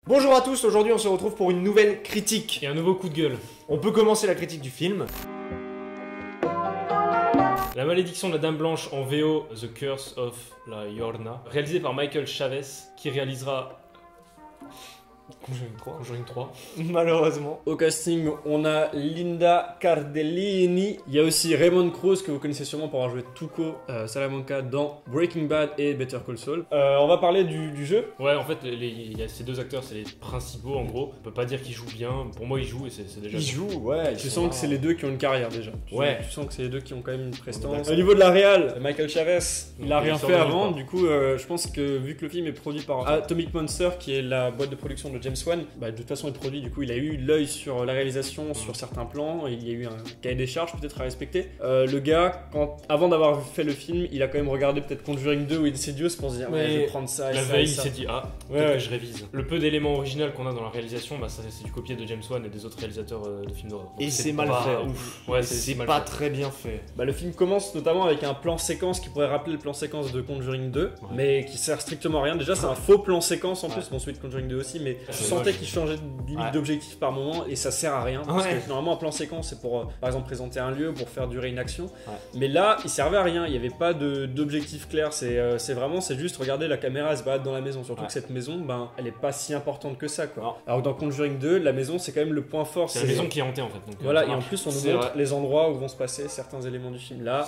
Bonjour à tous, aujourd'hui on se retrouve pour une nouvelle critique. Et un nouveau coup de gueule. On peut commencer la critique du film. La malédiction de la Dame Blanche en VO, The Curse of la Llorona, réalisé par Michael Chavez, qui réalisera Conjuring 3. Malheureusement. Au casting, on a Linda Cardellini. Il y a aussi Raymond Cruz, que vous connaissez sûrement pour avoir joué Tuco Salamanca dans Breaking Bad et Better Call Saul. On va parler du jeu. Ouais, en fait, il y a ces deux acteurs, c'est les principaux en gros. On peut pas dire qu'ils jouent bien. Pour moi, ils jouent et c'est déjà. Ils jouent, ouais. Tu sens que c'est les deux qui ont une carrière déjà. Ouais. Tu sens que c'est les deux qui ont quand même une prestance. Au niveau de la réal, Michael Chavez, il a rien fait avant. Du coup, je pense que vu que le film est produit par Atomic Monster, qui est la boîte de production de James Wan, bah, de toute façon, il produit. Du coup, il a eu l'œil sur la réalisation, sur certains plans. Il y a eu un cahier des charges peut-être à respecter. Le gars, avant d'avoir fait le film, il a quand même regardé peut-être Conjuring 2 ou Insidious pour se dire ouais, je vais prendre ça. La veille, il s'est dit peut-être que je révise. Le peu d'éléments originaux qu'on a dans la réalisation, bah, c'est du copier de James Wan et des autres réalisateurs de films d'horreur. Et c'est mal fait. Ouf. Ouais, c'est pas très bien fait. Bah, le film commence notamment avec un plan séquence qui pourrait rappeler le plan séquence de Conjuring 2, mais qui sert strictement à rien. Déjà, c'est un faux plan séquence en plus, bon, celui de Conjuring 2 aussi, mais je sentais qu'il changeait de limite d'objectif par moment et ça sert à rien. Parce que normalement, un plan séquence, c'est pour par exemple présenter un lieu, pour faire durer une action. Mais là, il servait à rien. Il n'y avait pas d'objectif clair. C'est vraiment, c'est juste regarder la caméra se balade dans la maison. Surtout que cette maison, ben, elle est pas si importante que ça, quoi. Alors que dans Conjuring 2, la maison, c'est quand même le point fort. C'est la maison qui est hantée en fait. Donc, voilà, et en plus, on nous montre les endroits où vont se passer certains éléments du film. Là,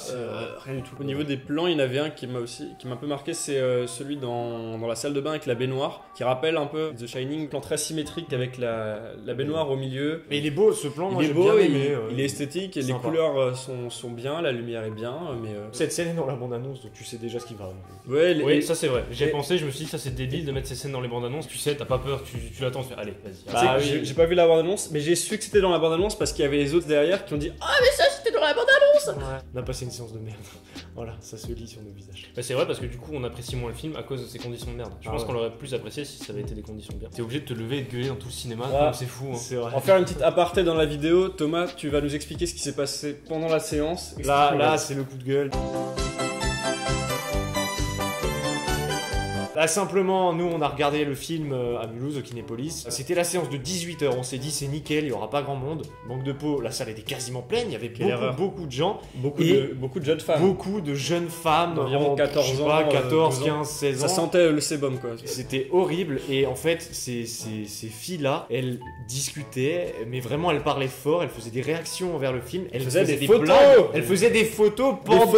rien du tout. Au niveau des plans, il y en avait un qui m'a un peu marqué, c'est celui dans la salle de bain avec la baignoire, qui rappelle un peu The Shining, plan très symétrique avec la baignoire au milieu. Mais il est beau ce plan, moi j'ai bien aimé. Il est esthétique et les couleurs sont bien, la lumière est bien. Mais cette scène est dans la bande-annonce, donc tu sais déjà ce qui va arriver. Oui, ça c'est vrai. J'ai pensé, je me suis dit, ça c'est débile de mettre ces scènes dans les bandes-annonces. Tu sais, t'as pas peur, tu l'attends, tu fais allez, vas-y. J'ai pas vu la bande-annonce, mais j'ai su que c'était dans la bande-annonce parce qu'il y avait les autres derrière qui ont dit ah, mais ça c'était dans la bande-annonce. On a passé une séance de merde. Voilà, ça se lit sur nos visages. Bah, c'est vrai parce que du coup, on apprécie moins le film à cause de ces conditions de merde. Je pense qu'on l'aurait plus apprécié si ça avait été des conditions bien. T'es obligé de te lever et de gueuler dans tout le cinéma, c'est fou. C'est vrai. On va faire une petite aparté dans la vidéo. Thomas, tu vas nous expliquer ce qui s'est passé pendant la séance. Là, c'est le coup de gueule. Là, simplement, nous, on a regardé le film à Mulhouse, au Kinépolis. C'était la séance de 18h. On s'est dit, c'est nickel, il n'y aura pas grand monde. Manque de peau, la salle était quasiment pleine. Il y avait beaucoup de gens. Beaucoup de jeunes femmes. Beaucoup de jeunes femmes. Environ 14 ans. 14, 15, 16 ans. Ça sentait le sébum, quoi. C'était horrible. Et en fait, ces filles-là, elles discutaient, mais vraiment, elles parlaient fort. Elles faisaient des réactions envers le film. Elles faisaient des photos. Elles faisaient des photos pendant.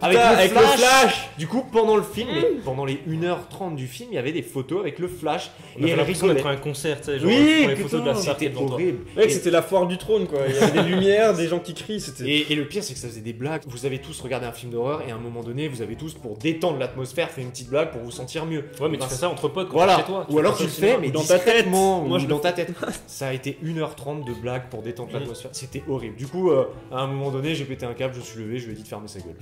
Avec le flash. Du coup, pendant le film, pendant les 1h30 du film, il y avait des photos avec le flash. Et elle rigolait. Être un concert, tu sais, genre les photos de la salle. C'était horrible. Mec, c'était la foire du trône, quoi. Il y avait des lumières, des gens qui crient. Et le pire, c'est que ça faisait des blagues. Vous avez tous regardé un film d'horreur et à un moment donné, vous avez tous, pour détendre l'atmosphère, fait une petite blague pour vous sentir mieux. Ouais, mais tu fais ça entre potes, voilà. Chez toi. Ou alors tu le fais, mais dans ta tête. Moi, dans ta tête. Ça a été 1h30 de blagues pour détendre l'atmosphère. C'était horrible. Du coup, à un moment donné, j'ai pété un câble, je suis levé, je lui ai dit de fermer sa gueule.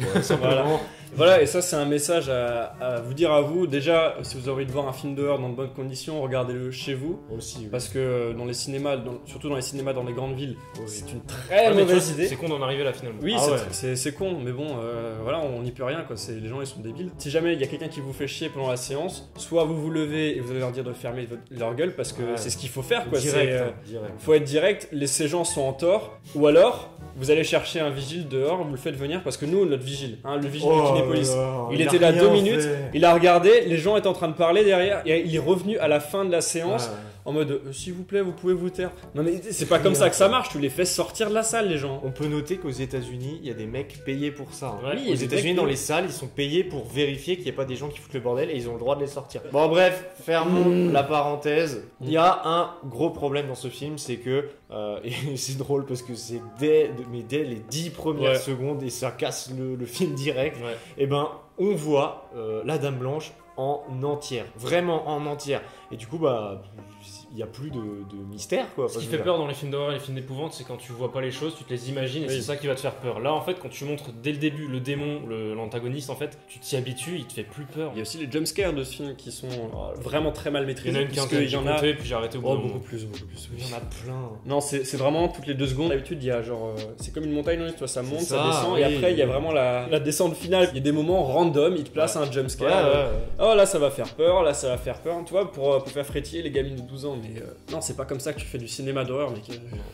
Voilà, et ça, c'est un message à vous dire à vous. Déjà, si vous avez envie de voir un film dehors dans de bonnes conditions, regardez-le chez vous. Aussi. Parce que dans les cinémas, surtout dans les cinémas dans les grandes villes, c'est une très mauvaise idée. C'est con d'en arriver là finalement. Oui, c'est con, mais bon, voilà, on n'y peut rien, quoi. Les gens, ils sont débiles. Si jamais il y a quelqu'un qui vous fait chier pendant la séance, soit vous vous levez et vous allez leur dire de fermer leur gueule parce que c'est ce qu'il faut faire, quoi. Direct. Faut être direct. Ces gens sont en tort. Ou alors, vous allez chercher un vigile dehors, vous le faites venir parce que nous, notre vigile, le vigile du Kinépolis, il était là 2 minutes, il a regardé, les gens étaient en train de parler derrière, et il est revenu à la fin de la séance en mode s'il vous plaît, vous pouvez vous taire. Non mais c'est pas comme ça que ça marche, tu les fais sortir de la salle, les gens. On peut noter qu'aux États-Unis, il y a des mecs payés pour ça. Oui, aux États-Unis, dans les salles, ils sont payés pour vérifier qu'il n'y a pas des gens qui foutent le bordel et ils ont le droit de les sortir. Bon, bref, fermons la parenthèse. Il y a un gros problème dans ce film, c'est que et c'est drôle parce que c'est dès les 10 premières secondes et ça casse le film direct. Et ben, on voit la Dame Blanche en entière, vraiment en entière. Et du coup, bah, il n'y a plus de mystère, quoi. Ce qui fait peur dans les films d'horreur et les films d'épouvante, c'est quand tu vois pas les choses, tu te les imagines et c'est ça qui va te faire peur. Là, en fait, quand tu montres dès le début le démon, l'antagoniste, en fait, tu t'y habitues, il te fait plus peur. Il y a aussi les jumpscares de ce film qui sont vraiment très mal maîtrisés. Il y en a une quinzaine, j'ai compté, puis j'ai arrêté au bout d'un moment. Beaucoup plus. Il y en a plein. Non, c'est vraiment toutes les 2 secondes. D'habitude, il y a genre, c'est comme une montagne, tu vois, ça monte, ça descend, et après, il y a vraiment la descente finale. Il y a des moments random, il te place un jumpscare. Oh là, ça va faire peur, là, ça va faire peur. Tu vois, pour pour faire frétiller les gamines de 12 ans, mais non, c'est pas comme ça que tu fais du cinéma d'horreur, mec.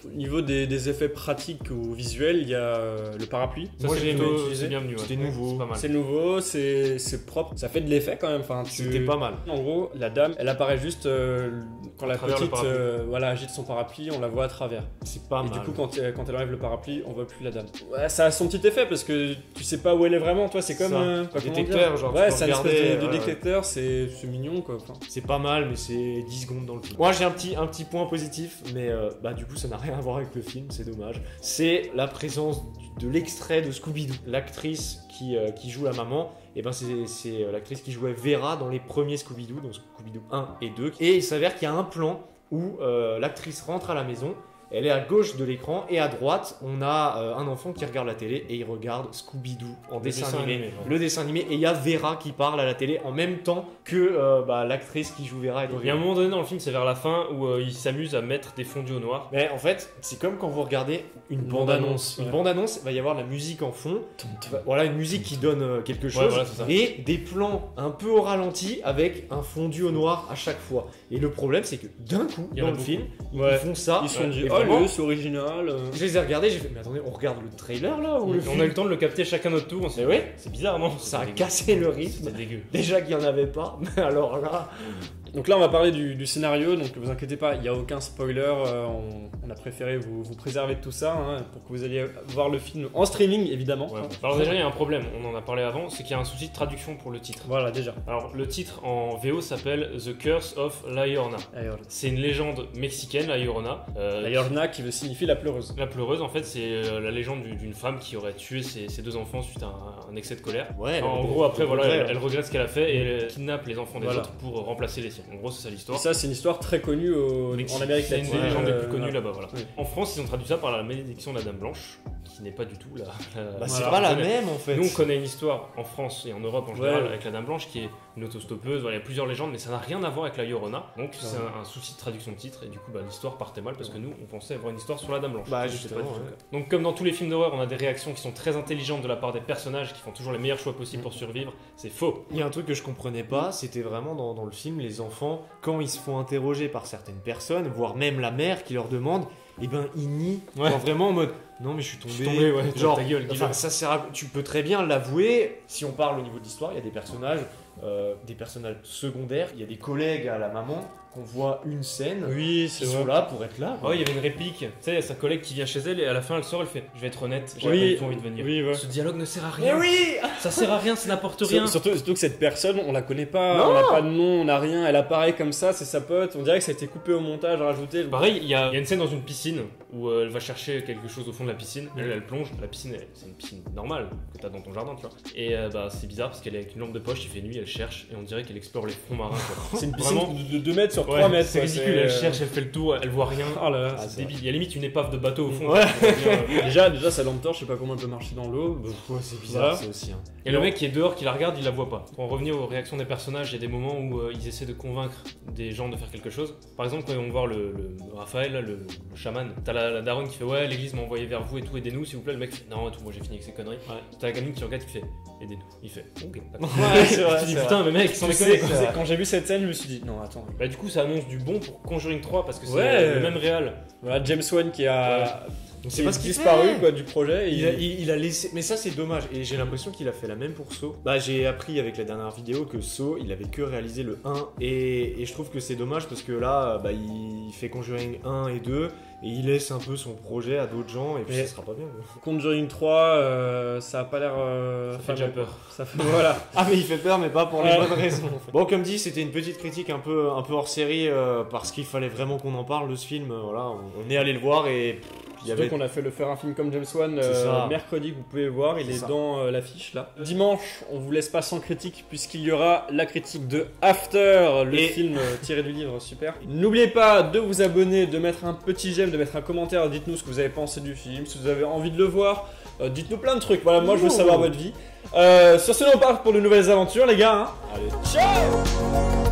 Au niveau des effets pratiques ou visuels, il y a le parapluie. Ça, Moi, c'est j'ai aimé plutôt- utiliser. c'est bienvenu. C'était ouais. nouveau. C'est pas mal. C'est nouveau, c'est propre, ça fait de l'effet quand même. Enfin, C'était pas mal. En gros, la dame, elle apparaît juste quand la travers le petite parapluie. voilà, agite son parapluie, on la voit à travers. C'est pas Et mal. du coup, quand elle enlève le parapluie, on voit plus la dame. Ouais, ça a son petit effet parce que tu sais pas où elle est vraiment, toi, c'est comme Ça. quoi, comment Détecteur, dire genre, tu Ouais, peux c'est un espèce regarder, de ouais. détecteur, c'est mignon quoi. Enfin, C'est pas mal, mais c'est 10 secondes dans le film. Moi, j'ai un petit point positif, mais bah, du coup, ça n'a rien à voir avec le film, c'est dommage. C'est la présence de l'extrait de Scooby-Doo. L'actrice qui joue la maman, et ben c'est l'actrice qui jouait Vera dans les premiers Scooby-Doo, donc Scooby-Doo 1 et 2. Et il s'avère qu'il y a un plan où l'actrice rentre à la maison. Elle est à gauche de l'écran et à droite, on a un enfant qui regarde la télé et il regarde Scooby-Doo en dessin animé. ouais. Le dessin animé, et il y a Vera qui parle à la télé en même temps que l'actrice qui joue Vera. Il y a un moment donné dans le film, c'est vers la fin où il s'amuse à mettre des fondus au noir. Mais en fait, c'est comme quand vous regardez une bande-annonce. ouais. Une bande-annonce, il va y avoir de la musique en fond. Voilà, une musique qui donne quelque chose. Ouais, voilà, c'est ça. Et des plans un peu au ralenti avec un fondu au noir à chaque fois. Et le problème, c'est que d'un coup, Il y en dans a le beaucoup. film, Ouais. ils font ça. ils se sont dit, Et oh vraiment, le, c'est original. je les ai regardés, j'ai fait, mais attendez, on regarde le trailer là ou le On film a eu le temps de le capter chacun notre tour. On s'est Mais dit, ouais. c'est bizarre, non Ça a C'était cassé le dégueu. rythme. C'était dégueu. Déjà qu'il n'y en avait pas, mais alors là. Donc là, on va parler du scénario, donc vous inquiétez pas, il n'y a aucun spoiler. On a préféré vous préserver de tout ça hein, pour que vous alliez voir le film en streaming, évidemment. Ouais, bon. Alors déjà, il y a un problème, on en a parlé avant, c'est qu'il y a un souci de traduction pour le titre. Voilà, déjà. Alors, le titre en VO s'appelle The Curse of La Llorona. C'est une légende mexicaine, La Llorona. La Llorona qui signifie la pleureuse. La pleureuse, en fait, c'est la légende d'une femme qui aurait tué ses deux enfants suite à un excès de colère. Ouais, En mais gros, après, des voilà, regrets, elle regrette ce qu'elle a fait et elle kidnappe les enfants des Voilà. autres pour remplacer les siens. En gros, c'est ça Et l'histoire. ça, c'est une histoire très connue en Amérique C'est une latine. des légendes les plus connues ouais. là-bas, voilà. Oui. En France, ils ont traduit ça par la malédiction de la Dame Blanche, qui n'est pas du tout la. Bah, c'est voilà, pas la on connaît. même en fait. Nous, on connaît une histoire en France et en Europe en général Ouais. avec la Dame Blanche qui est une autostoppeuse. Voilà, il y a plusieurs légendes, mais ça n'a rien à voir avec la Llorona. Donc, c'est un souci de traduction de titre et du coup, bah, l'histoire partait mal parce que nous, on pensait avoir une histoire sur la Dame Blanche. Bah, Donc, c'est justement, pas du tout ouais. le cas. Donc, comme dans tous les films d'horreur, on a des réactions qui sont très intelligentes de la part des personnages qui font toujours les meilleurs choix possibles pour survivre. C'est faux. Il y a un truc que je comprenais pas, c'était vraiment dans le film, les enfants, quand ils se font interroger par certaines personnes, voire même la mère qui leur demande, et ben ils nient. Ouais. Genre vraiment en mode, non mais je suis tombé. Je suis tombé, ouais, genre, ta gueule, dis-le. enfin, ça sert à... Tu peux très bien l'avouer, si on parle au niveau de l'histoire, il y a des personnages secondaires, il y a des collègues à la maman qu'on voit une scène, Oui, qui sont là pour être là. quoi. Ouais, il y avait une réplique. Tu sais, il y a sa collègue qui vient chez elle et à la fin, elle sort, elle fait je vais être honnête, j'ai Oui. pas du tout envie de venir. Oui, ouais. Ce dialogue ne sert à Mais rien. oui. Ça sert à rien, ça n'apporte rien. Surtout que cette personne, on la connaît pas, Non. on n'a pas de nom, on n'a rien, elle apparaît comme ça, c'est sa pote, on dirait que ça a été coupé au montage, rajouté. Pareil, il y a une scène dans une piscine où elle va chercher quelque chose au fond de la piscine. Elle plonge. La piscine, c'est une piscine normale que t'as dans ton jardin, tu vois. Et bah, c'est bizarre parce qu'elle est avec une lampe de poche, il fait nuit, elle cherche et on dirait qu'elle explore les fonds marins. Quoi. C'est une piscine Vraiment. de 2 mètres sur 3 Ouais, mètres. c'est quoi, ridicule, elle cherche, elle fait le tour, elle voit rien. Oh là là, Ah, C'est c'est débile. Il y a limite une épave de bateau au fond. Ouais. déjà, sa lampe torche, je sais pas comment elle peut marcher dans l'eau. Ouais, c'est bizarre, Voilà. c'est aussi. Hein. Et le mec qui est dehors, qui la regarde, il la voit pas. Pour en revenir aux réactions des personnages, il y a des moments où ils essaient de convaincre des gens de faire quelque chose. Par exemple, quand ils vont voir le Raphaël, là, le chaman, t'as la daronne qui fait ouais, l'église m'a envoyé vers vous et tout, aidez-nous s'il vous plaît. Le mec fait non, tout, moi j'ai fini avec ces conneries. T'as la gamine qui regarde qui fait aidez-nous. Il fait ok. d'accord. Ouais, c'est vrai. Tu dis c'est putain, mais mec, sans Tu sais, déconner. quand j'ai vu cette scène, je me suis dit non, attends. Bah, du coup, ça annonce du bon pour Conjuring 3 parce que c'est Ouais. le même réal. Voilà, James Wan qui a On qui sait est pas ce qu'il disparu fait. quoi, du projet. Il a laissé, mais ça c'est dommage. Et j'ai l'impression qu'il a fait la même pour Saw. Bah j'ai appris avec la dernière vidéo que Saw, il avait que réalisé le 1 et je trouve que c'est dommage parce que là, bah il fait Conjuring 1 et 2 et il laisse un peu son projet à d'autres gens et puis Mais- ça sera pas bien. quoi. Conjuring 3, ça a pas l'air. Ça fait déjà peur. Ça fait voilà. Ah mais il fait peur mais pas pour les Ouais. bonnes raisons. en fait. Bon comme dit, c'était une petite critique un peu hors série parce qu'il fallait vraiment qu'on en parle de ce film. Voilà, on est allé le voir et il y Surtout avait. qu'on a fait le faire un film comme James Wan C'est ça. mercredi, vous pouvez le voir, il C'est est ça. dans l'affiche là. Dimanche, on vous laisse pas sans critique puisqu'il y aura la critique de After, le Et- film tiré du livre super. N'oubliez pas de vous abonner, de mettre un petit j'aime, de mettre un commentaire, dites-nous ce que vous avez pensé du film, si vous avez envie de le voir, dites-nous plein de trucs, voilà, moi je veux savoir votre vie. Sur ce, on part pour de nouvelles aventures les gars. Hein. Allez. Ciao.